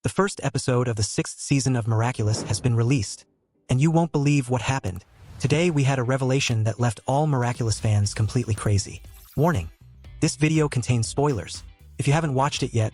The first episode of the 6th season of Miraculous has been released, and you won't believe what happened. Today we had a revelation that left all Miraculous fans completely crazy. Warning: this video contains spoilers. If you haven't watched it yet,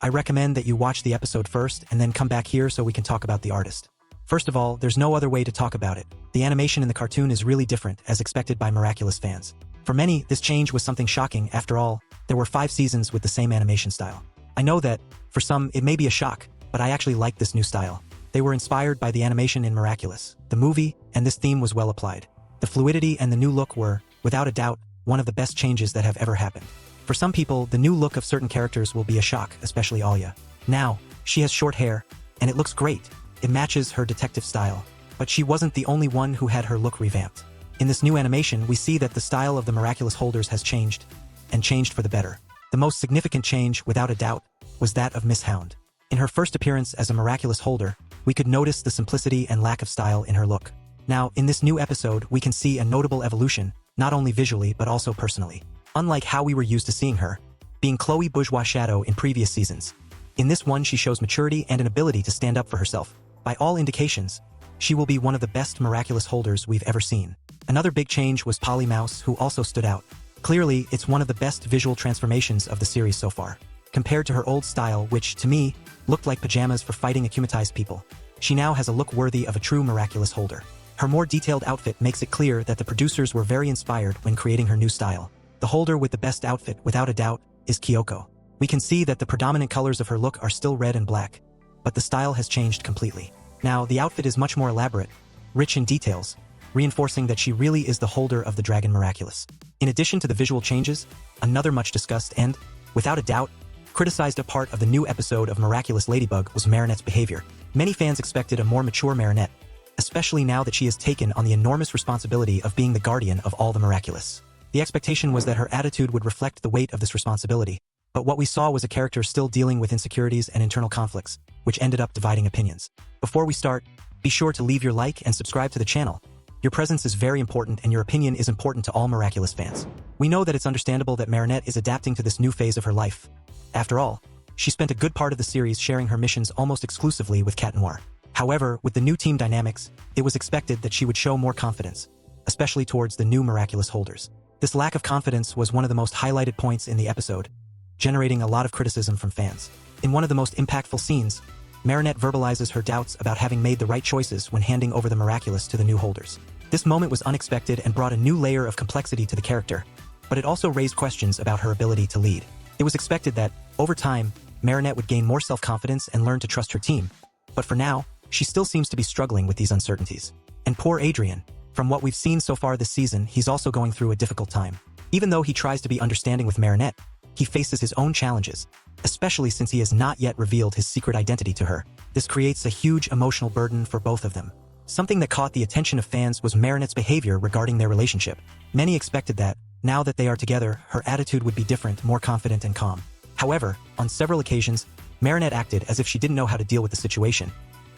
I recommend that you watch the episode first and then come back here so we can talk about the artist. First of all, there's no other way to talk about it. The animation in the cartoon is really different, as expected by Miraculous fans. For many, this change was something shocking. After all, there were 5 seasons with the same animation style. I know that, for some, it may be a shock, but I actually like this new style. They were inspired by the animation in Miraculous, the movie, and this theme was well applied. The fluidity and the new look were, without a doubt, one of the best changes that have ever happened. For some people, the new look of certain characters will be a shock, especially Alia. Now, she has short hair, and it looks great. It matches her detective style. But she wasn't the only one who had her look revamped. In this new animation, we see that the style of the Miraculous holders has changed, and changed for the better. The most significant change, without a doubt, was that of Miss Hound. In her first appearance as a Miraculous holder, we could notice the simplicity and lack of style in her look. Now, in this new episode, we can see a notable evolution, not only visually but also personally. Unlike how we were used to seeing her, being Chloe Bourgeois Shadow in previous seasons, in this one she shows maturity and an ability to stand up for herself. By all indications, she will be one of the best Miraculous holders we've ever seen. Another big change was Polly Mouse, who also stood out. Clearly, it's one of the best visual transformations of the series so far. Compared to her old style, which, to me, looked like pajamas for fighting akumatized people, she now has a look worthy of a true Miraculous holder. Her more detailed outfit makes it clear that the producers were very inspired when creating her new style. The holder with the best outfit, without a doubt, is Kyoko. We can see that the predominant colors of her look are still red and black, but the style has changed completely. Now, the outfit is much more elaborate, rich in details, reinforcing that she really is the holder of the Dragon Miraculous. In addition to the visual changes, another much discussed and, without a doubt, criticized a part of the new episode of Miraculous Ladybug was Marinette's behavior. Many fans expected a more mature Marinette, especially now that she has taken on the enormous responsibility of being the guardian of all the Miraculous. The expectation was that her attitude would reflect the weight of this responsibility, but what we saw was a character still dealing with insecurities and internal conflicts, which ended up dividing opinions. Before we start, be sure to leave your like and subscribe to the channel. Your presence is very important and your opinion is important to all Miraculous fans. We know that it's understandable that Marinette is adapting to this new phase of her life. After all, she spent a good part of the series sharing her missions almost exclusively with Cat Noir. However, with the new team dynamics, it was expected that she would show more confidence, especially towards the new Miraculous holders. This lack of confidence was one of the most highlighted points in the episode, generating a lot of criticism from fans. In one of the most impactful scenes, Marinette verbalizes her doubts about having made the right choices when handing over the Miraculous to the new holders. This moment was unexpected and brought a new layer of complexity to the character, but it also raised questions about her ability to lead. It was expected that, over time, Marinette would gain more self-confidence and learn to trust her team, but for now, she still seems to be struggling with these uncertainties. And poor Adrien. From what we've seen so far this season, he's also going through a difficult time. Even though he tries to be understanding with Marinette, he faces his own challenges, especially since he has not yet revealed his secret identity to her. This creates a huge emotional burden for both of them. Something that caught the attention of fans was Marinette's behavior regarding their relationship. Many expected that, now that they are together, her attitude would be different, more confident and calm. However, on several occasions, Marinette acted as if she didn't know how to deal with the situation,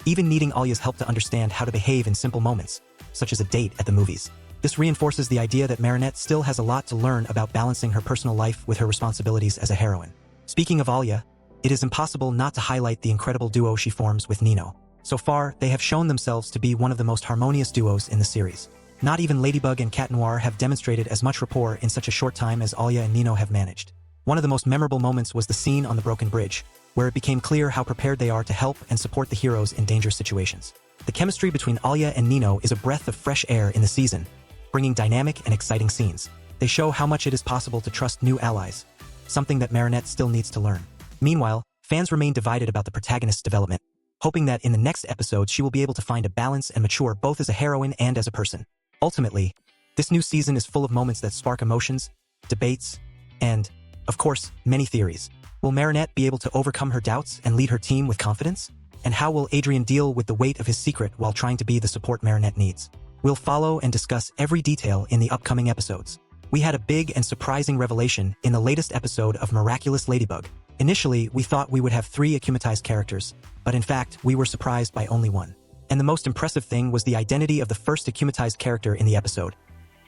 even needing Alia's help to understand how to behave in simple moments, such as a date at the movies. This reinforces the idea that Marinette still has a lot to learn about balancing her personal life with her responsibilities as a heroine. Speaking of Alia, it is impossible not to highlight the incredible duo she forms with Nino. So far, they have shown themselves to be one of the most harmonious duos in the series. Not even Ladybug and Cat Noir have demonstrated as much rapport in such a short time as Alia and Nino have managed. One of the most memorable moments was the scene on the broken bridge, where it became clear how prepared they are to help and support the heroes in dangerous situations. The chemistry between Alia and Nino is a breath of fresh air in the season, bringing dynamic and exciting scenes. They show how much it is possible to trust new allies, something that Marinette still needs to learn. Meanwhile, fans remain divided about the protagonist's development, hoping that in the next episode she will be able to find a balance and mature both as a heroine and as a person. Ultimately, this new season is full of moments that spark emotions, debates, and, of course, many theories. Will Marinette be able to overcome her doubts and lead her team with confidence? And how will Adrien deal with the weight of his secret while trying to be the support Marinette needs? We'll follow and discuss every detail in the upcoming episodes. We had a big and surprising revelation in the latest episode of Miraculous Ladybug. Initially, we thought we would have 3 akumatized characters, but in fact, we were surprised by only 1. And the most impressive thing was the identity of the first akumatized character in the episode.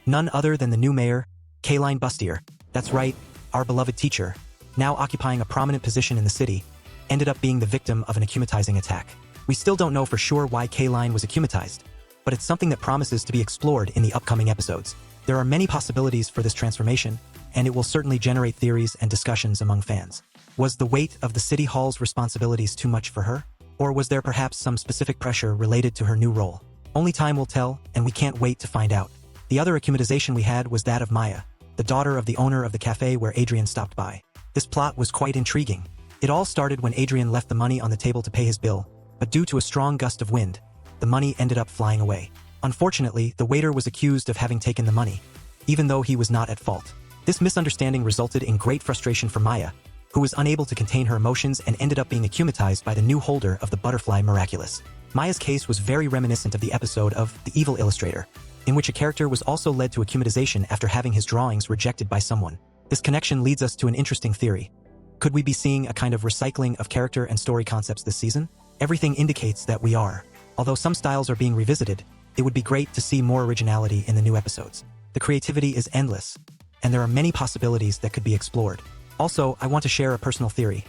None other than the new mayor, Kaline Bustier. That's right, our beloved teacher, now occupying a prominent position in the city, ended up being the victim of an acumatizing attack. We still don't know for sure why K-Line was acumatized, but it's something that promises to be explored in the upcoming episodes. There are many possibilities for this transformation, and it will certainly generate theories and discussions among fans. Was the weight of the City Hall's responsibilities too much for her? Or was there perhaps some specific pressure related to her new role? Only time will tell, and we can't wait to find out. The other acumatization we had was that of Maya, the daughter of the owner of the cafe where Adrian stopped by. This plot was quite intriguing. It all started when Adrian left the money on the table to pay his bill, but due to a strong gust of wind, the money ended up flying away. Unfortunately, the waiter was accused of having taken the money, even though he was not at fault. This misunderstanding resulted in great frustration for Maya, who was unable to contain her emotions and ended up being acumatized by the new holder of the butterfly Miraculous. Maya's case was very reminiscent of the episode of The Evil Illustrator, in which a character was also led to acumatization after having his drawings rejected by someone. This connection leads us to an interesting theory. Could we be seeing a kind of recycling of character and story concepts this season? Everything indicates that we are. Although some styles are being revisited, it would be great to see more originality in the new episodes. The creativity is endless, and there are many possibilities that could be explored. Also, I want to share a personal theory.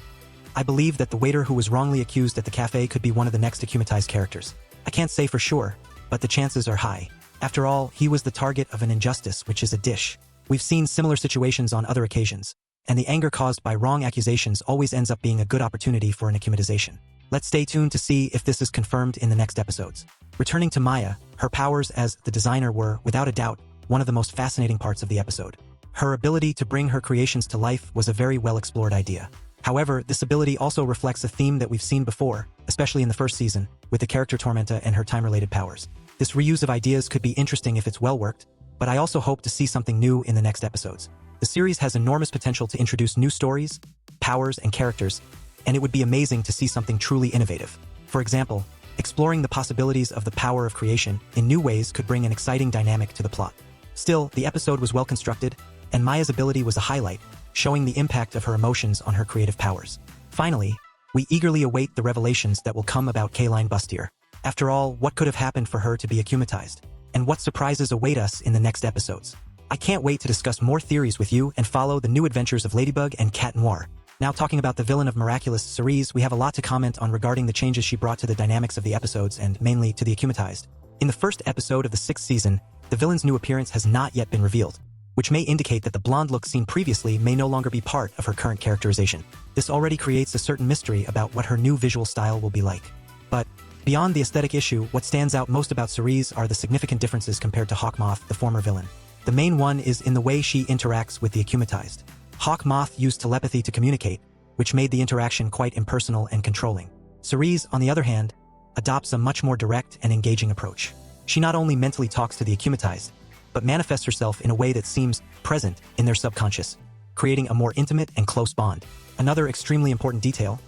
I believe that the waiter who was wrongly accused at the cafe could be one of the next acumatized characters. I can't say for sure, but the chances are high. After all, he was the target of an injustice, which is a dish. We've seen similar situations on other occasions, and the anger caused by wrong accusations always ends up being a good opportunity for an acumatization. Let's stay tuned to see if this is confirmed in the next episodes. Returning to Maya, her powers as the designer were, without a doubt, one of the most fascinating parts of the episode. Her ability to bring her creations to life was a very well-explored idea. However, this ability also reflects a theme that we've seen before, especially in the first season, with the character Tormenta and her time-related powers. This reuse of ideas could be interesting if it's well-worked, but I also hope to see something new in the next episodes. The series has enormous potential to introduce new stories, powers, and characters, and it would be amazing to see something truly innovative. For example, exploring the possibilities of the power of creation in new ways could bring an exciting dynamic to the plot. Still, the episode was well constructed, and Maya's ability was a highlight, showing the impact of her emotions on her creative powers. Finally, we eagerly await the revelations that will come about K-Line Bustier. After all, what could have happened for her to be acumatized? And what surprises await us in the next episodes? I can't wait to discuss more theories with you and follow the new adventures of Ladybug and Cat Noir. Now talking about the villain of Miraculous, Cerise, we have a lot to comment on regarding the changes she brought to the dynamics of the episodes and mainly to the acumatized. In the first episode of the 6th season, the villain's new appearance has not yet been revealed, which may indicate that the blonde look seen previously may no longer be part of her current characterization. This already creates a certain mystery about what her new visual style will be like. But beyond the aesthetic issue, what stands out most about Cerise are the significant differences compared to Hawkmoth, the former villain. The main one is in the way she interacts with the acumatized. Hawkmoth used telepathy to communicate, which made the interaction quite impersonal and controlling. Cerise, on the other hand, adopts a much more direct and engaging approach. She not only mentally talks to the acumatized, but manifests herself in a way that seems present in their subconscious, creating a more intimate and close bond. Another extremely important detail,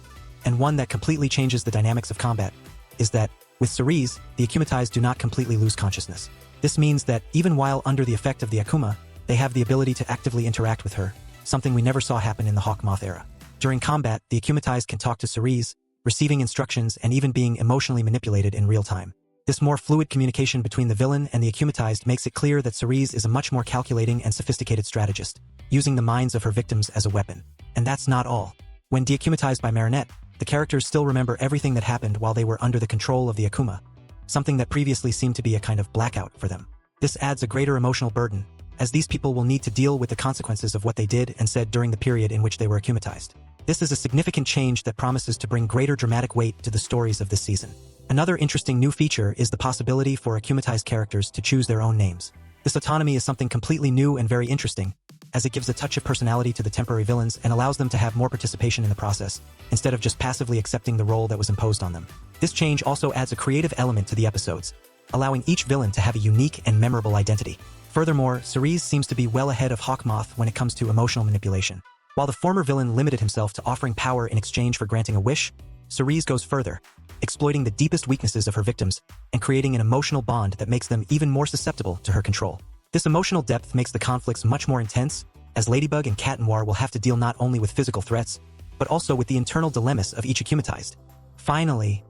and one that completely changes the dynamics of combat, is that, with Cerise, the acumatized do not completely lose consciousness. This means that, even while under the effect of the Akuma, they have the ability to actively interact with her, something we never saw happen in the Hawkmoth era. During combat, the acumatized can talk to Cerise, receiving instructions and even being emotionally manipulated in real time. This more fluid communication between the villain and the acumatized makes it clear that Cerise is a much more calculating and sophisticated strategist, using the minds of her victims as a weapon. And that's not all. When deacumatized by Marinette, the characters still remember everything that happened while they were under the control of the Akuma, something that previously seemed to be a kind of blackout for them. This adds a greater emotional burden, as these people will need to deal with the consequences of what they did and said during the period in which they were acumatized. This is a significant change that promises to bring greater dramatic weight to the stories of this season. Another interesting new feature is the possibility for acumatized characters to choose their own names. This autonomy is something completely new and very interesting, as it gives a touch of personality to the temporary villains and allows them to have more participation in the process, instead of just passively accepting the role that was imposed on them. This change also adds a creative element to the episodes, allowing each villain to have a unique and memorable identity. Furthermore, Cerise seems to be well ahead of Hawkmoth when it comes to emotional manipulation. While the former villain limited himself to offering power in exchange for granting a wish, Cerise goes further, exploiting the deepest weaknesses of her victims and creating an emotional bond that makes them even more susceptible to her control. This emotional depth makes the conflicts much more intense, as Ladybug and Cat Noir will have to deal not only with physical threats, but also with the internal dilemmas of each acumatized. Finally,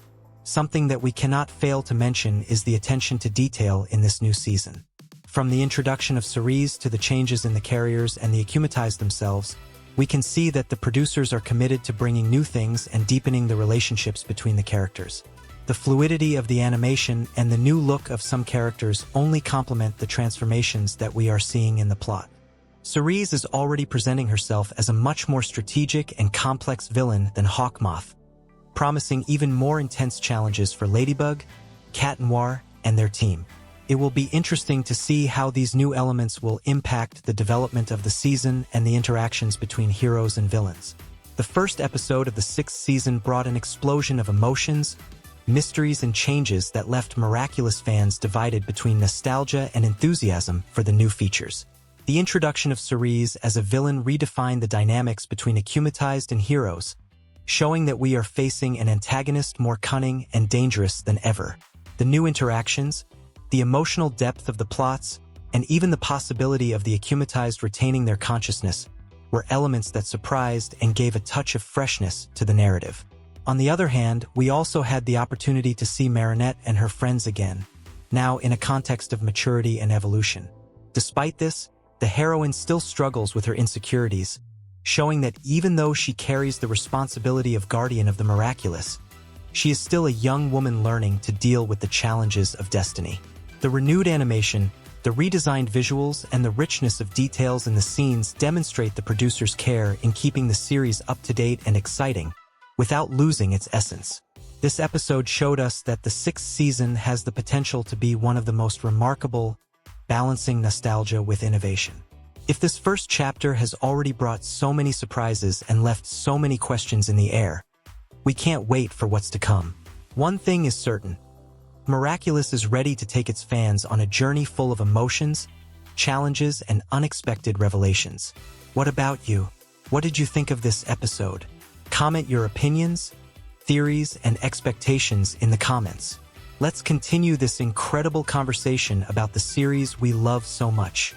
something that we cannot fail to mention is the attention to detail in this new season. From the introduction of Cerise to the changes in the carriers and the acumatized themselves, we can see that the producers are committed to bringing new things and deepening the relationships between the characters. The fluidity of the animation and the new look of some characters only complement the transformations that we are seeing in the plot. Cerise is already presenting herself as a much more strategic and complex villain than Hawkmoth, promising even more intense challenges for Ladybug, Cat Noir, and their team. It will be interesting to see how these new elements will impact the development of the season and the interactions between heroes and villains. The first episode of the 6th season brought an explosion of emotions, mysteries, and changes that left Miraculous fans divided between nostalgia and enthusiasm for the new features. The introduction of Cerise as a villain redefined the dynamics between Akumatized and heroes, showing that we are facing an antagonist more cunning and dangerous than ever. The new interactions, the emotional depth of the plots, and even the possibility of the Akumatized retaining their consciousness were elements that surprised and gave a touch of freshness to the narrative. On the other hand, we also had the opportunity to see Marinette and her friends again, now in a context of maturity and evolution. Despite this, the heroine still struggles with her insecurities, showing that even though she carries the responsibility of guardian of the miraculous, she is still a young woman learning to deal with the challenges of destiny. The renewed animation, the redesigned visuals, and the richness of details in the scenes demonstrate the producer's care in keeping the series up to date and exciting, without losing its essence. This episode showed us that the 6th season has the potential to be one of the most remarkable, balancing nostalgia with innovation. If this first chapter has already brought so many surprises and left so many questions in the air, we can't wait for what's to come. One thing is certain. Miraculous is ready to take its fans on a journey full of emotions, challenges, and unexpected revelations. What about you? What did you think of this episode? Comment your opinions, theories, and expectations in the comments. Let's continue this incredible conversation about the series we love so much.